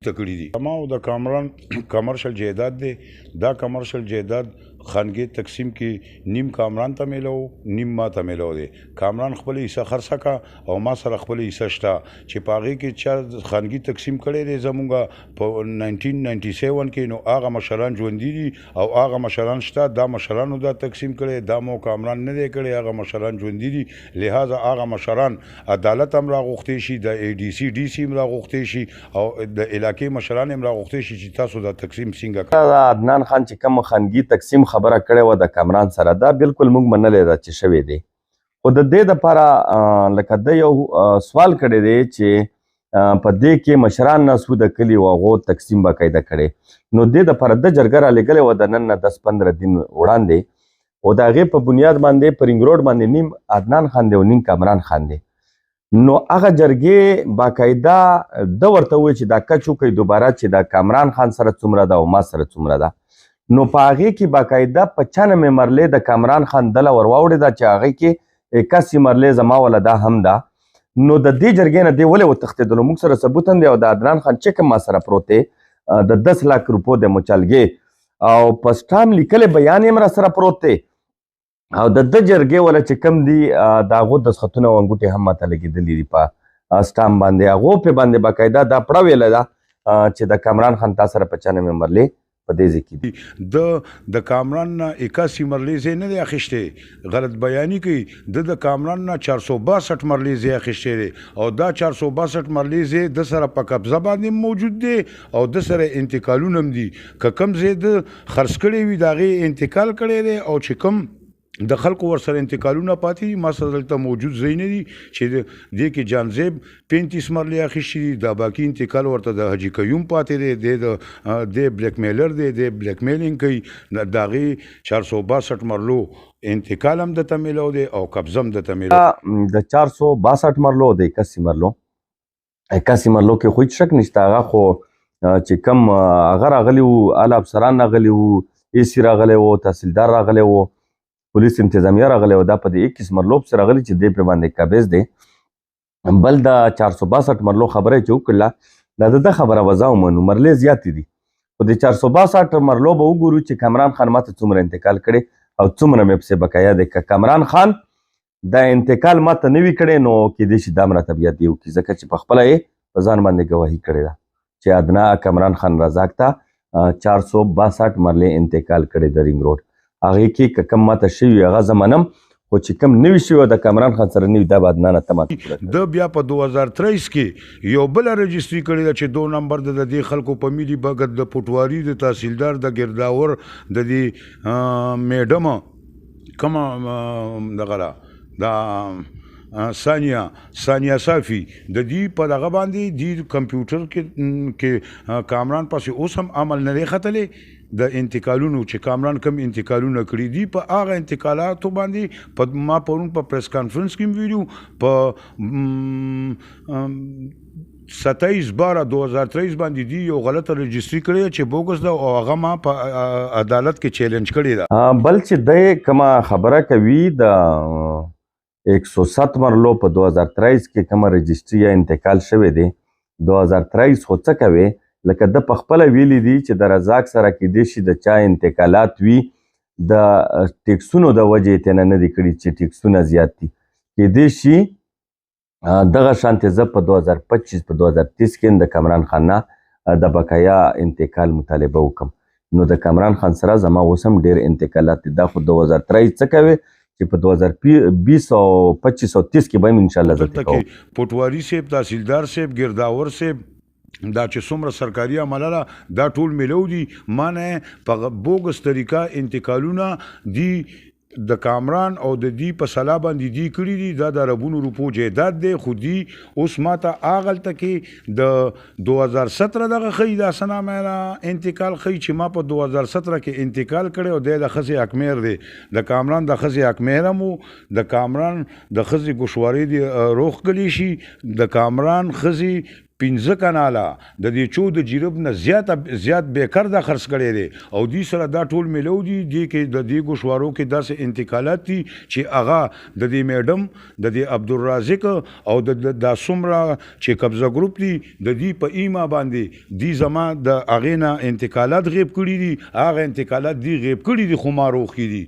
اخته کړي دي. ما د کامران کمرشل جایداد دی. دا کمرشل جایداد خانګي تقسیم کې نیم کامران ته میلو نیم ما ته میلو دی. کامران خپل حصہ خرڅه کا او ما سره خپل حصہ شته چې پاغي کې چا خانګي تقسیم کړي دی زمونږه په 1997 کې. نو هغه مشران ژوند دي او هغه مشران شته. دا مشرانو دا تقسیم کړي. دا مو کامران نه دی کړي. هغه مشران ژوند دي. لہذا هغه مشران عدالت هم راغوښتي شي. د ای ډي سی ډي سی هم راغوښتي شي او د علاقې مشران هم راغوښتي شي چې تاسو دا تقسیم څنګه کوئ. عدنان خان چې کوم خانګي تقسیم خبره کړې وه د کامران سره، دا بالکل موږ منلی ده چې شوی دی. خو د دې دپاره لکه ده یو سوال کړی دی چې په دې کې مشران ناسو د کلي و هغو تقسیم باقاعده کړی. نو دې دپاره ده جرګه رالېږلې وه د نن نه 10-15 دن وړاندې، او د هغې په بنیاد باندې په رینګ روډ باندې نیم عدنان خان دی او نیم کامران خان دی. نو هغه جرګې باقاعده ده ورته وویل چې دا کچ وکړئ دوباره چې د کامران خان سره څومره ده او ما سره څومره ده. نو په هغې کې باقاعده 95 مرلې د کامران خان ډله ور واوړې ده چې هغې کې 81 مرلې زما وله دا هم ده. نو د دې جرګې نه دی ولې وتښتېدلو؟ موږ سره ثبوت هم دی او د عدنان خان چک هم ما سره پروت دی د 10 لاک روپو د مچالګې او په سټام لیکلی بیان یې هم را سره پروت دی او د ده جرګې وله چې کوم دي د هغو دستخطونه او انګوټې هم ماته لګېدلي دي په سټام باندې. هغو پې باندې باقاعده دا پړه ویله ده چې د کامران خان تا سره 95 مرلې په دې ځای کې دي. د کامران نه 81 مرلې ځای نه دی اخیستی. غلط بیاني کوي. د کامران نه 462 مرلې ځای اخیستی دی او دا 462 مرلې ځای د سره په قبضه باندې موجود دی او د سره انتقالونه هم دي. که کوم ځای د خرڅ کړی وي د هغې انتقال کړی دی او چې کوم د خلکو ور سره انتقالونه پاتې دي ما سره دلته موجود ځای نه دي چې دې کې جانزیب 35 مرلې اخیستي دي. دا باقي انتقال ورته د حاجي قیوم پاتې دی. د بلیک میلر دی. د بلیک میلینګ کوي. د هغې 462 مرلو انتقال هم دته میلو دی او قبضه هم دته میلو. د 462 مرلو د 81 مرلو کې خو هیڅ شک نشته. هغه خو چې کوم هغه راغلي وو، اعلی افسران راغلي وو، ای سی راغلی وو، تحصیلدار راغلی وو، پولیس انتظامیه راغلی و. دا په د 21 مرلو پسې راغلي چې دی پرې باندې قابض دی. بل د 462 مرلو خبره چې وکړله دا د ده خبره وضع ومنو. مرلې زیاتې دي خو د 462 مرلو به وګورو چې کامران خان ماته څومره انتقال کړی او څومره مې پسې بقایا دی. که کامران خان دا انتقال ماته نه وي کړی نو کیدای شي دا هم راته بیا دې وکړي، ځکه چې پخپله یې په ځان باندې ګواهي کړې ده چې ادنا کامران خان رزاق ته 462 مرلې انتقال کړی د رینګ روډ. هغې کې که کوم ماته شوي هغه زه منم، خو چې کوم نوي شوي د کامران خان سره نوي دا به عدنانه ته ماته پوره کړي. د بیا په 2023 کې یو بله رجسټري کړې ده چې 2 نمبر د دې خلکو په ملي بګت د پټواري د تحصیلدار د ګرداور د دې میډم کومه دغه ده دا ثانیه صافي د دې په دغه باندې د کمپیوټر کې کامران پسې اوس هم عمل نه دی ختلی. د انتقالونو چې کامران کم انتقالونه کړي دي په هغه انتقالاتو باندې ما پرون په پریس کانفرنس کې ویډیو په 27/12/2023 باندې دی یو غلطه رجسټري کړې چې بوګس ده او هغه ما په عدالت کې چیلنج کړې ده. بل چې دی کومه خبره کوي د 107 مرلو په 2023 کې کومه رجسټري یا انتقال شوی دی 2023 خو څه کوي؟ لکه د پخپله ویلي دي چې د رزاق سره کیدای شي د چا انتقالات وي د ټیکسونو د وجې تېنه نه دي کړي چې ټیکسونه زیات دي. کیدای شي دغه شانتې زه په 2025 په 2030 کې د کامران خان نه د بقایا انتقال مطالبه وکړم. نو د کامران خان سره زما اوس هم ډېر انتقالات دي. دا خو 2023 څه کوي چې په 2020 او 25 او 30 کې به هم انشاءالله زه کوم. پټواري صاحب، تحصیلدار صاحب، ګرداور صاحب، دا چې څومره سرکاري عمله دا ټول میلو دي. ما نه په بوګس طریقه انتقالونه دي د کامران او د دې په سلا باندې دي کړي دي. دا د اربونو روپو جایداد دی خو دي اوس ماته هغلته کې د 2017 دغه ښیي دا څه نامه انتقال ښیي چې ما په 2017 کې انتقال کړی او دی د ښځې حقمیر دی. د کامران د ښځې حقمیر هم و. د کامران د ښځې ګوشواري دي روغ کلی شي. د کامران ښځې 15 کناله د دې 14 جریب نه زیات بیکر دا خرڅ کړی دی او دې سره دا ټول میلو دي کې د دې ګوشوارو کې داسې انتقالات دي چې هغه د دې میډم د دې عبدالرازق او د دا څومره چې قبضه ګروپ دي د دې په ایما باندې دي زما د هغې نه انتقالات غیب کړي دي هغه انتقالات دي غیب کړي دي خو ما روخې دي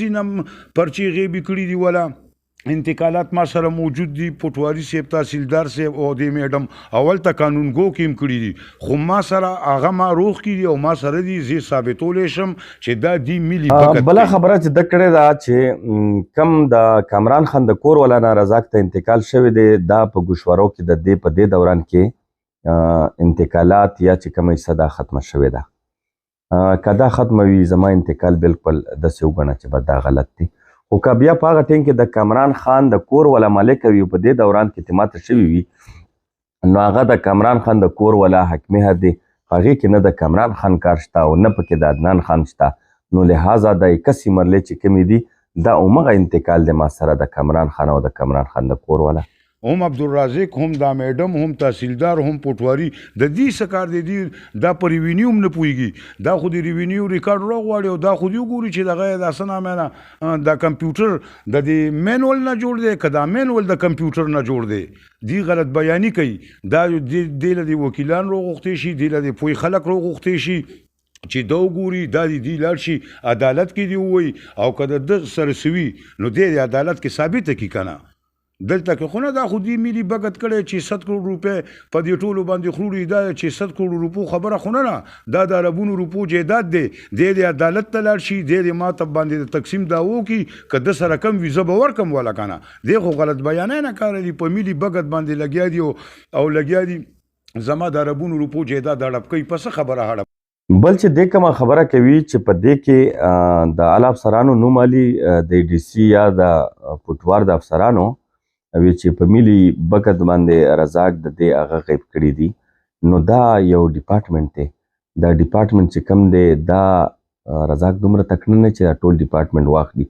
ځینم پرچې غیبي کړي دي ولا انتقالات ما سره موجود دي پټواري صاحب تحصیلدار صاحب او د میډم اول ته قانونګو کې کړي دي خو ما سره هغه ما روغ کړي او ما سره دي زه ثابتولی شم چې دا دی ملي بغت بله خبره چې د کړې ده چې کم د کامران خان د کور والا رزاق ته انتقال شوی دی دا په ګوشوارو کې د دې په دې دوران کې انتقالات یا چې کومه حصه دا ختمه شوې ده که دا ختمه وي زما انتقال بالکل داسې وګڼه چې به دا غلط دی خو که بیا په هغه ټیم کې د کامران خان د کور والا مالک وي په دې دوران کې ماته شوي وي نو هغه د کامران خان د کور والا حکمي هر دی په هغې کې نه د کامران خان کار شته او نه پکې د عدنان خان شته نو لحاظه د 21 مرلې چې کومې دي دا همغه انتقال دی ما سره د کامران خان او د کامران خان د کور والا هم عبدالرازق هم دا میډم هم تحصیلدار هم پټواري د دې څه کار دی دا په ریوینیو هم نه پوهېږي دا خو د ریوینیو ریکارډ راغواړي او دا خو دې وګوري چې دغه دا څه نامه نه دا کمپیوټر د دې مینول نه جوړ دی که دا مینول د کمپیوټر نه جوړ دی دی غلط بیاني کوي دا دې له دې وکیلان راغوښتې شي دې له دې پوه خلک راغوښتې شي چې دا وګوري دا دی لاړ شي عدالت کې دی ووایي او که د ده سره سوي نو دی د عدالت کې ثابته کړي که نه دلته کې خو نه دا خو دې ملي بغت کړی چې 100 کروڑ روپۍ په دې ټولو باندې خروړي دا چې 100 کروڑ روپو خبره خو نه دا د عربونو روپو جایداد دی د عدالت ته لاړ شي د ما ته باندې د تقسیم دا وکړي که د سره کم وي زه به ورکم ولا که نه دی خو غلط بیانۍ نه کاروي په ملي بغت باندې لګیا دي او لګیا دي زما د عربونو روپو جایداد هړپ کوي په څه خبره هړپ بل چې دې کومه خبره کوي چې په دې کې د اعلی افسرانو نوم علي د ډي سي یا د پټوار د افسرانو وی چې په ملي بغت باندې رزاق د دې هغه غیب کړي دي نو دا یو ډپارټمنټ دی دا ډپارټمنټ چې کوم دی دا رزاق دومره تکړه نه چې دا ټول ډپارټمنټ واخلي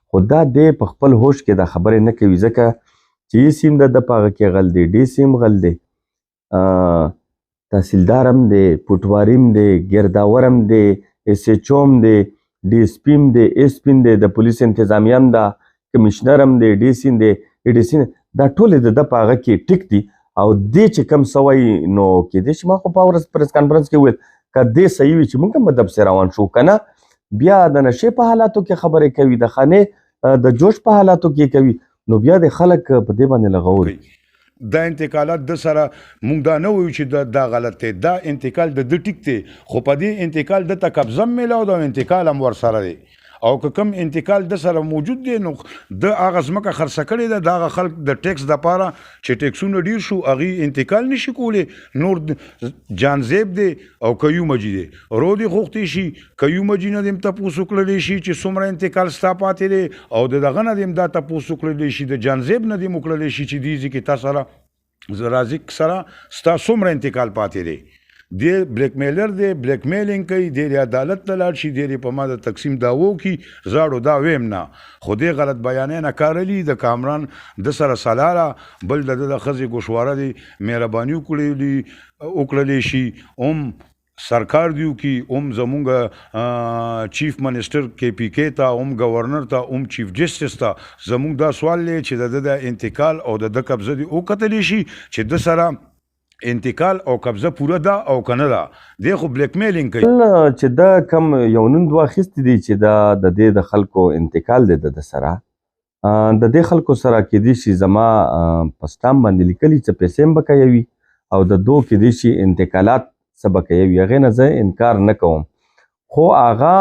خو دا دی په خپل هوش کې دا خبرې نه کوي ځکه چې ای سیم د په هغه کې غل دی ډي سیم غل دی تحصیلدار هم دی پټواري هم دی ګرداور هم دی اس ایچ او هم دی ډي اس پي هم دی ایس پي هم دی د پولیس انتظامیه هم ده کمشنر هم دی ډي سي دی ایډیسین دا ټول د په هغه کې ټیک دي او دې چې کم سوی نو کېدای شي ما خو په پریس کانفرنس کې ویل که دې صحیح وي چې موږ هم دبسې روان شو که نه بیا د نشې په حالاتو کې خبرې کوي د خانې د جوش په حالاتو کې کوي نو بیا د خلک په دې باندې لغول دا انتقالات د سره مونږ دا نه وایو چې دا غلط دی دا انتقال د ټیک دی خو په دې انتقال د ته قبضه هم میلاو دا انتقال هم ورسره دی او که کم انتقال د سره موجود دی نو د هغه ځمکه خرڅه کړې ده د هغه خلک د ټیکس دپاره چې ټیکسونه ډېر شو هغې انتقال نشي کولی نور جانزیب دی او کیو مجي دی رو دې غوښتې شي کیو مجي نه دې هم تپوس وکړلی شي چې څومره انتقال ستا پاتې دی او د دغه نه دې هم دا تپوس وکړلی شي د جانزیب نه دې هم وکړلی شي چې دې ځای کې تا سره رازق سره ستا څومره انتقال پاتې دی دی بلیک میلر دی بلیک میلینګ کوي دی عدالت ته لاړ شي دی په ما د تقسیم داوو کی زاړو دا ویم نه خو دی غلط بیانې نه کارلی د کامران د سره سلاله بل د ښځې ګوشواره دی مهرباني وکړلی شي سرکار دیو کی زمونږ چیف منسٹر کې پی کې ته گورنر ته چیف جسټس ته زمونږ دا سوال دی چې د انتقال او د قبضه دی وکتلی شي چې د سره انتقال او قبضه پوره ده او کنه ده دی خو بلیک میلینګ کوي چې دا کم یو نن دوه اخیستې دي چې دا د دې د خلکو انتقال دی د سره د دې خلکو سره کېدای شي زما په سټامپ باندې لیکلي چې پیسې هم به کوي او د دو کېدای شي انتقالات څه به کوي هغې نه زه انکار نه کوم خو هغه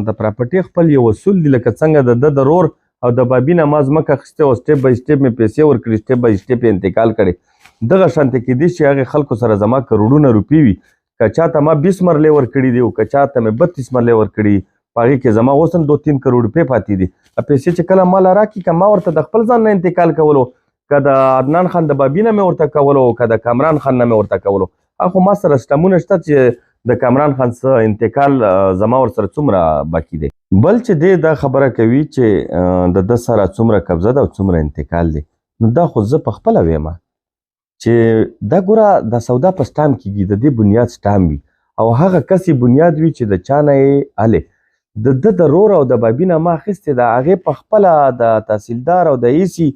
د پراپرټي خپل یو اصول دي لکه څنګه د رور او د بابي نه ما ځمکه اخیستې او سټیپ بای سټیپ مې پیسې ورکړي سټیپ بای سټیپ یې انتقال کړي دغه شانته کېدای شي هغې خلکو سره زما کروڑونه روپۍ وي که چاته ما 20 مرلې ورکړي دي او که چاته مې 32 مرلې ورکړي په هغې کې زما اوس هم 2-3 کروڑ روپۍ پاتې دي پیسې چې کله ماله راکړي که ما ورته د خپل ځان نه انتقال کولو که د عدنان خان د بابي نه مې ورته کولو که د کامران خان نه مې ورته کولو هغه ما سره سټمونه شته چې د کامران خان څخه انتقال زما ورسره څومره باقي دی بل چې دی دا خبره کوي چې د ده سره څومره قبضه ده او څومره انتقال دی نو دا خو زه په خپله ویمه چې دا ګوره دا سودا په سټام کېږي، د دې بنیاد سټام وي او هغه کسې بنیاد وي چې د چا نه یې هلې د رور او د بابي نامه اخیستې ده، هغې په خپله د تحصیلدار او د ایسي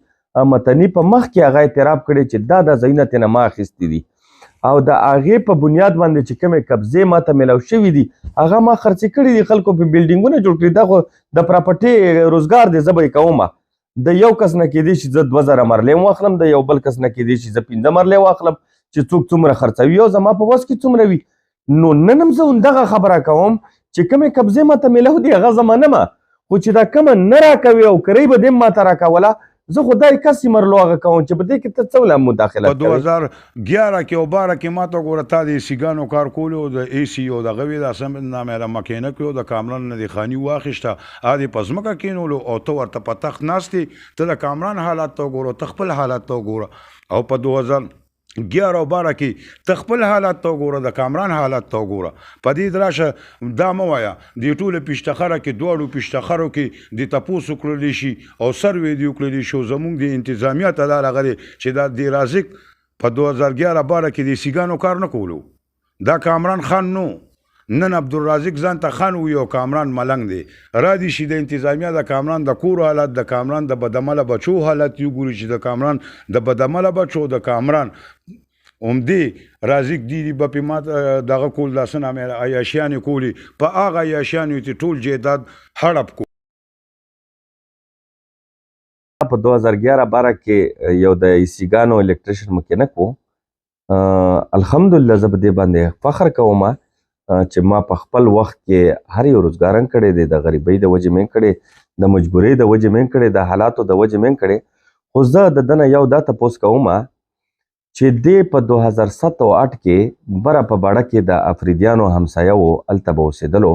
متني په مخ کې هغه اعتراف کړی چې دا ځایونه ترې نه ما اخیستي دي او د هغې په بنیاد باندې چې کومې قبضې ماته میلاو شوي دي هغه ما خرڅې کړي دي، خلکو په بلډینګونه جوړ کړي. دا خو د پراپرټۍ روزګار دی، زه به یې کومه. د یو کس نه کېدی شي زه 2000 مرلۍ واخلم، د یو بل کس نه کېدی شي زه 15 مرلۍ واخلم، چې څوک څومره خرڅوي او زما په وس کې څومره وي. نو نن هم زه همدغه خبره کوم چې کومې قبضې ماته میلاو دي هغه زما نه مه، خو چې دا کومه نه راکوي او کرۍ به دې هم ماته راکوله، زه خو دا کسې مرلو هغه کوم چې په دې کې ته څه ولا مداخله په 2011 کې او 12 کې ما ته ګوره تا د ایسیګانو کار کولو د ایسي او دغه وي د نامې مکینک او د کامران نه د خاني واخیسته هغه په ځمکه کېنولو او ته ورته په تخت ناستې، ته د کامران حالات ته وګوره، ته خپل حالات ته وګوره او په 2011 او 12 کې ته خپل حالات ته وګوره، د کامران حالات ته وګوره. په دې راشه دا مه وایه د ټولو پیشتخره کې دواړو پیشتخرو کې د تپوس وکړلی شي او سروې دې وکړلی شي او زمونږ د انتظامیه ته دا راغلی چې دا د رازق په 2011-12 کې د سیګانو کار نه کولو، دا کامران خان نو. نن عبدالرازق ځان ته خان وي او کامران ملنګ دی. را دي شي د انتظامیه د کامران د کور حالت، د کامران د بدعمله بچو حالت یو ګوري چې د کامران د بدعمله بچو د کامران عمدې رازق دي به پې ما دغه کول داسې نامې عیاشیانې کولي، په هغه عیاشیانو یې ټول جیداد هړپ کو. په 2011-12 کې یو د ایسیګانو الکتریشن مکینک و. الحمدلله زه په دې باندې فخر کوم چې ما په خپل وخت کې هر یو روزګارن کړی دی، د غریبۍ د وجې مې کړی، د مجبورۍ د وجې مې کړی، د حالاتو د وجې مې کړی. خو زه د ده نه یو دا تپوس کوم چې دې په 2007 او 8 کې بره په باړه کې د افریدیانو همسایه و، هلته به اوسېدلو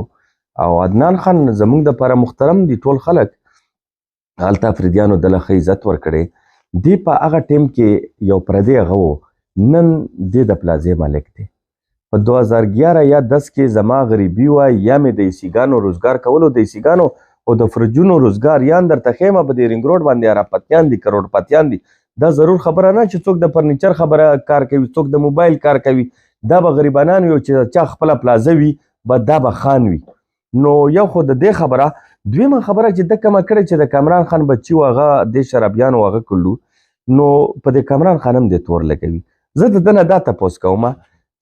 او عدنان خان زموږ دپاره محترم دي ټول خلک، هلته افریدیانو دله ښه عزت ورکړی. دې په هغه ټیم کې یو پردی هغه و، نن دې د پلازې مالک دی. په 2011 یا 10 کې زما غریبي وه یا مې د ایسیګانو روزګار کولو، د ایسیګانو او د فرجونو روزګار یا درته ښیمه په دې رنګ روډ باندې ارپتیان دي، کروڑپتیان دي. دا ضرور خبره نه چې څوک د فرنیچر خبره کار کوي، څوک د موبایل کار کوي، دا به غریبانان وي چې چا خپله پلازه وي به دا به خان وي. نو یو خو د دې خبره. دویمه خبره چې ده کومه کړې چې د کامران خان بچي و هغه د شرابیانو هغه کړلو، نو په د کامران خان هم دې تور لګوي. زه د ده نه دا تپوس کوم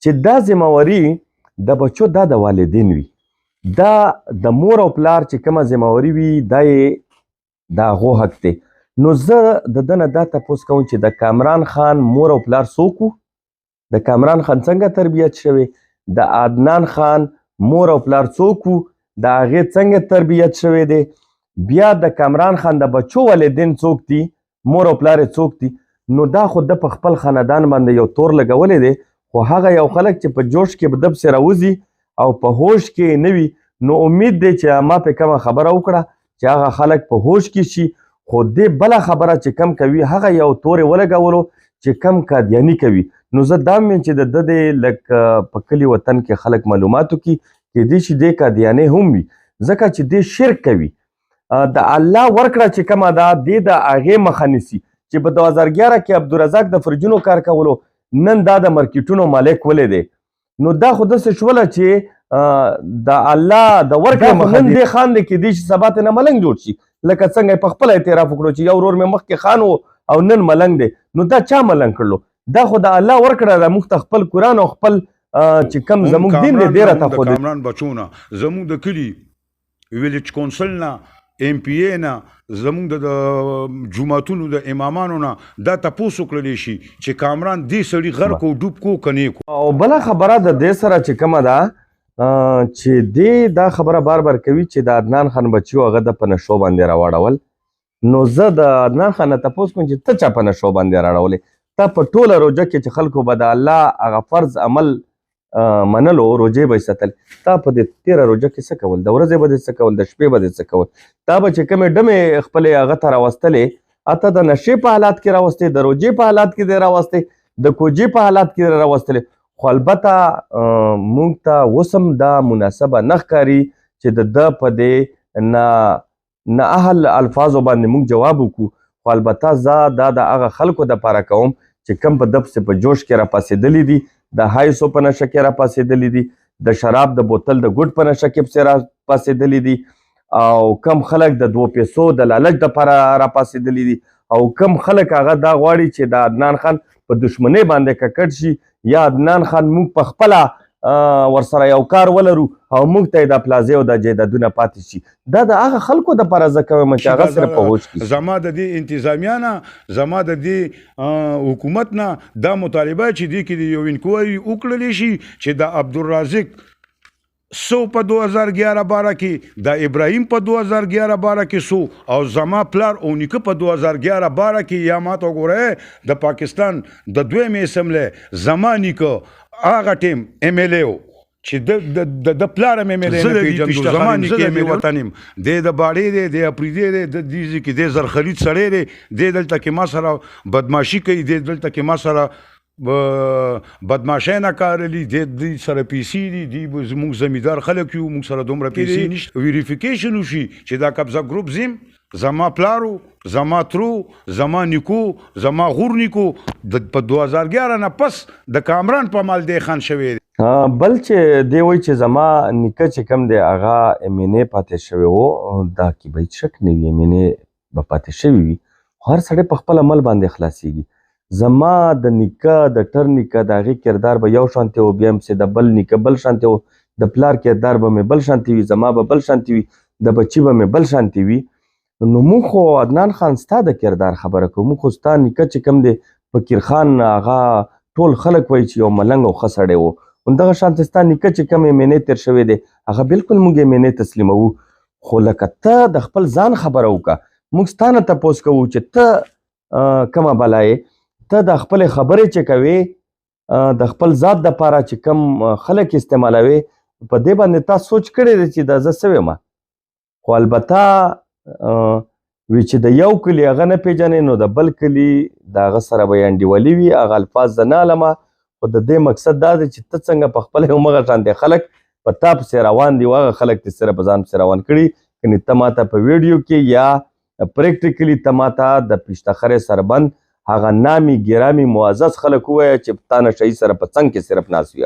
چې دا ذمهواري د بچو دا د والدین وي، دا د مور او پلار چې کومه ذمهواري وي دا یې د هغو حق دی. نو زه د ده نه دا تپوس کوم چې د کامران خان مور او پلار څوک وو، د کامران خان څنګه تربیت شوی، د عدنان خان مور او پلار څوک وو، د هغې څنګه تربیت شوی دی، بیا د کامران خان د بچو والدین څوک دي، مور او پلار یې څوک دي. نو دا خو د په خپل خاندان باندې یو تور لګولی دی، خو هغه یو خلک چې په جوش کې به د پسې راوځي او په هوش کې نه وي، نو امید دی چې ما پې کومه خبره وکړه چې هغه خلک په هوش کې شي. خو دې بله خبره چې کم کوي هغه یو تورې ولګولو چې کم قادیاني کوي. نو زه دا یم چې د ده د لږ په کلي وطن کې خلک معلومات وکړي، کیدای شي دې قادیانۍ هم وي، ځکه چې دې شرک کوي. د الله ورکړه چې کومه ده دې د هغې مخه نیسي چې په 2011 کې عبدالرزاق د فرجونو کار کولو، نن دا د مارکیټونو مالک ولی دی. نو دا خو داسې شوله چې د الله د ورکړې مخه نن دې خان دی کیدای شي سبا ته نه ملنګ جوړ شي، لکه څنګه یې په خپله اعتراف وکړو چې یو ورور مې مخکې خان و او نن ملنګ دی. نو دا چا ملنګ کړلو؟ دا خو د الله ورکړه ده، موږ ته خپل قرآن او خپل چې کم زموږ دین دی ډېره ته ښودی. د کامران بچو نه، زموږ د کلي ویلیج کونسل نه، ایم پی ای نه، زموږ د جوماتونو د امامانو نه دا تپوس وکړلی شي چې کامران دې سړي غرق او ډوب کو که نه کو. او بله خبره د دې سره چې کومه ده چې دې دا خبره بار بار کوي چې د عدنان خان بچي و هغه د په نشو باندې راواړول. نو زه د عدنان خان نه تپوس کوم چې ته چا په نشو باندې راړولې؟ ته په ټوله روژه کې چې خلکو به د الله هغه فرض عمل منلو، روژې به یې ساتل، تا په دې تېره روژه کې څه کول؟ د ورځې به دې څه کول؟ د شپې به دې څه کول؟ تا به چې کومې ډمې خپلې هغه ته راوستلې، اته د نشې په حالات کې راوستې، د روژې په حالات کې دې راوستې، د کوجې په حالات کې دې راوستلې. خو البته موږ ته اوس هم دا مناسبه نه ښکاري چې د ده په دې نه اهل الفاظو باندې موږ جواب وکړو. خو البته زه دا د هغه خلکو دپاره کوم چې کم په دپسې په جوش کې راپاسېدلي دي، د هایسو په نشه کې راپاسېدلي دي، د شراب د بوتل د ګوټ په نشه کې پسې راپاسېدلي دي، او کم خلک د 2 پیسو د لالچ دپاره راپاسېدلي دي، او کم خلک هغه دا غواړي چې د عدنان خان په دشمنۍ باندې ککړ شي، یا عدنان خان موږ په خپله ورسره یو کار ولرو او موږ ته یې د پلازې او د جایدادونه پاتې شي. دا د هغه خلکو دپاره زه کوم چې هغه صرف په هوش کې زما د دې انتظامیه نه، زما د دې حکومت نه دا مطالبه چې دې کې یو انکوایري وکړلی شي چې د عبدالرازق سو په 2011-12 کې، د ابراهیم په 2011-12 کې سو، او زما پلار او نیکه په 2011-12 کې. یا ما ته وګورئ د پاکستان د 2مې اسمبلی زما نیکه هغه ټیم ایم ایل ای چې د پلار ایم ایل ای نه پیژندو، زما نیکه مې وطن یم، دی د باړې دی، دی اپریدی دی، د دې کې دی زرخرید سړی دی، دی دلته کې ما سره بدماشي کوي، دی دلته کې ما سره بدماشۍ نه کارلی، دی سره پیسې دي، دی زموږ زمیندار خلک یو، موږ سره دومره پیسې نشته. ویریفیکیشن وشي چې دا قبضه ګروپ زم زما پلارو، زما ترو، زما نیکو، زما غور نیکو په 2011 نه پس د کامران په مال دی خان شوی دی. بل چې دی وایي چې زما نیکه چې کوم دی هغه ایم این ای پاتې شوی و، دا کې به هېڅ شک نه وي، ایم این ای به پاتې شوي وي، خو هر سړی په خپل عمل باندې خلاصیږي. زما د نیکه د ټر نیکه د هغې کردار به یو شانتې و، بیا هم چې د بل نیکه بل شانتې و، د پلار کردار به مې بل شانتې وي، زما به بل شانتې وي، د بچي به مې بل شانتې وي. نو موږ خو عدنان خان ستا د کردار خبره کوو، موږ خو ستا نیکه چې کوم دی فقیر خان، هغه ټول خلک وایي چې یو ملنګ او ښه سړی و. همدغه شانتې ستا نیکه چې کوم ایم این ای تېر شوی دی هغه بالکل موږ ایم این ای تسلیموو. خو لکه ته د خپل ځان خبره وکړه، موږ ستا نه تپوس کوو چې ته کومه بلا یې، ته د خپلې خبرې چې کوې د خپل ذات دپاره چې کم خلک استعمالوي، په دې باندې تا سوچ کړی دی چې دا زه څه ویمه. خو البته وی چې د یو کلي هغه نه پیژنې، نو د بل کلي د هغه سره به یې انډیوالي وي، هغه الفاظ زه نه علمه. خو د دې مقصد دا دی چې ته څنګه په خپله همغه شانتې خلک په تا پسې روان دي، هغه خلک دې سره په ځان پسې روان کړي. کنې ته ماته په ویډیو کې یا پریکټیکلي ته ماته د پیشتخرې سربند هغه نامي ګرامي معزز خلک ووایه چې تا نشه یي سره په څنګ کې صرف ناست وي.